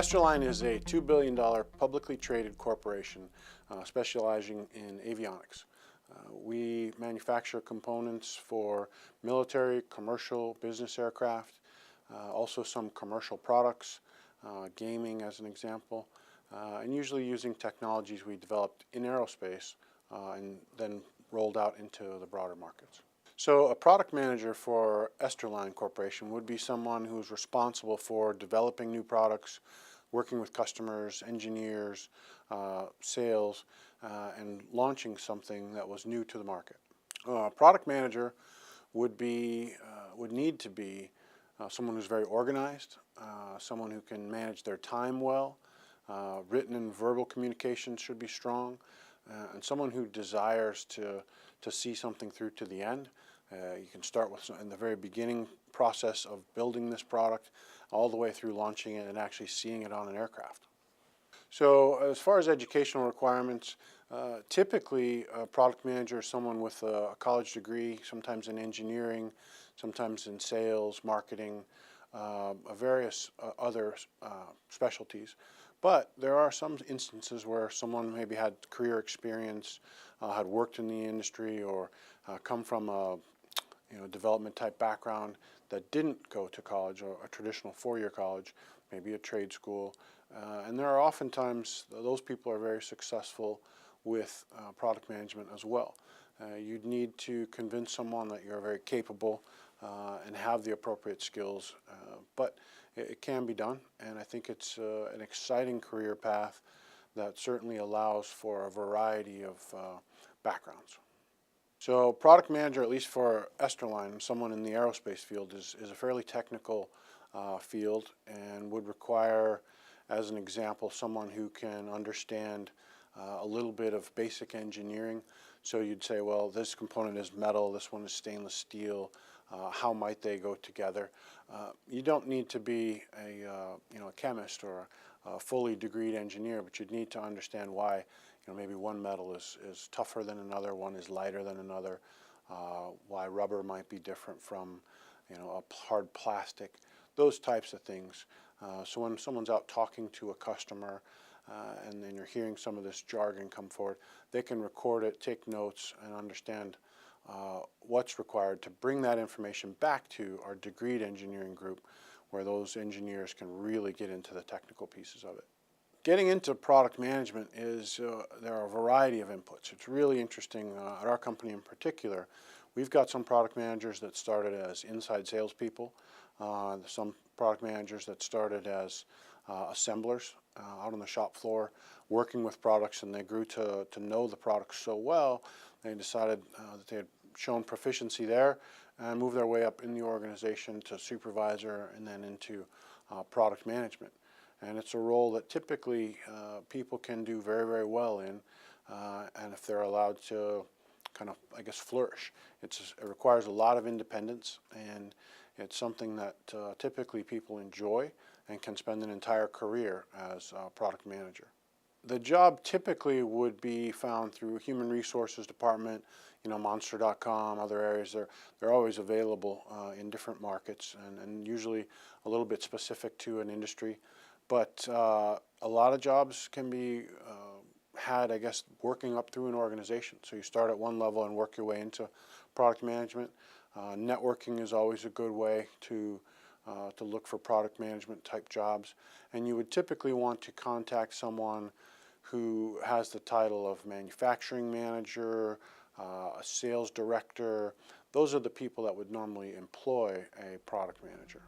Esterline is a $2 billion publicly traded corporation specializing in avionics. We manufacture components for military, commercial, business aircraft, also some commercial products, gaming as an example, and usually using technologies we developed in aerospace and then rolled out into the broader markets. So a product manager for Esterline Corporation would be someone who's responsible for developing new products, working with customers, engineers, sales, and launching something that was new to the market. A product manager would need to be someone who's very organized, someone who can manage their time well, written and verbal communication should be strong, and someone who desires to see something through to the end. You can start with in the very beginning process of building this product all the way through launching it and actually seeing it on an aircraft. So as far as educational requirements, typically a product manager is someone with a college degree, sometimes in engineering, sometimes in sales, marketing, various other specialties. But there are some instances where someone maybe had career experience, had worked in the industry, or come from a development type background that didn't go to college, or a traditional four-year college, maybe a trade school. And there are oftentimes, those people are very successful with product management as well. You'd need to convince someone that you're very capable and have the appropriate skills, but it can be done, and I think it's an exciting career path that certainly allows for a variety of backgrounds. So product manager, at least for Esterline, someone in the aerospace field, is a fairly technical field and would require, as an example, someone who can understand a little bit of basic engineering. So you'd say, well, this component is metal, this one is stainless steel. How might they go together? You don't need to be a chemist or a fully degreed engineer, but you'd need to understand why maybe one metal is tougher than another, one is lighter than another, why rubber might be different from a hard plastic, those types of things. So when someone's out talking to a customer and then you're hearing some of this jargon come forward, they can record it, take notes, and understand what's required to bring that information back to our degreed engineering group, where those engineers can really get into the technical pieces of it. Getting into product management there are a variety of inputs. It's really interesting. At our company in particular, we've got some product managers that started as inside salespeople, some product managers that started as assemblers out on the shop floor working with products, and they grew to know the products so well they decided that they had shown proficiency there and moved their way up in the organization to supervisor and then into product management. And it's a role that typically people can do very, very well in, and if they're allowed to kind of, I guess, flourish. It requires a lot of independence, and it's something that typically people enjoy and can spend an entire career as a product manager. The job typically would be found through human resources department, Monster.com, other areas. They're always available in different markets and usually a little bit specific to an industry. But a lot of jobs can be had, I guess, working up through an organization. So you start at one level and work your way into product management. Networking is always a good way to look for product management type jobs. And you would typically want to contact someone who has the title of manufacturing manager, a sales director. Those are the people that would normally employ a product manager.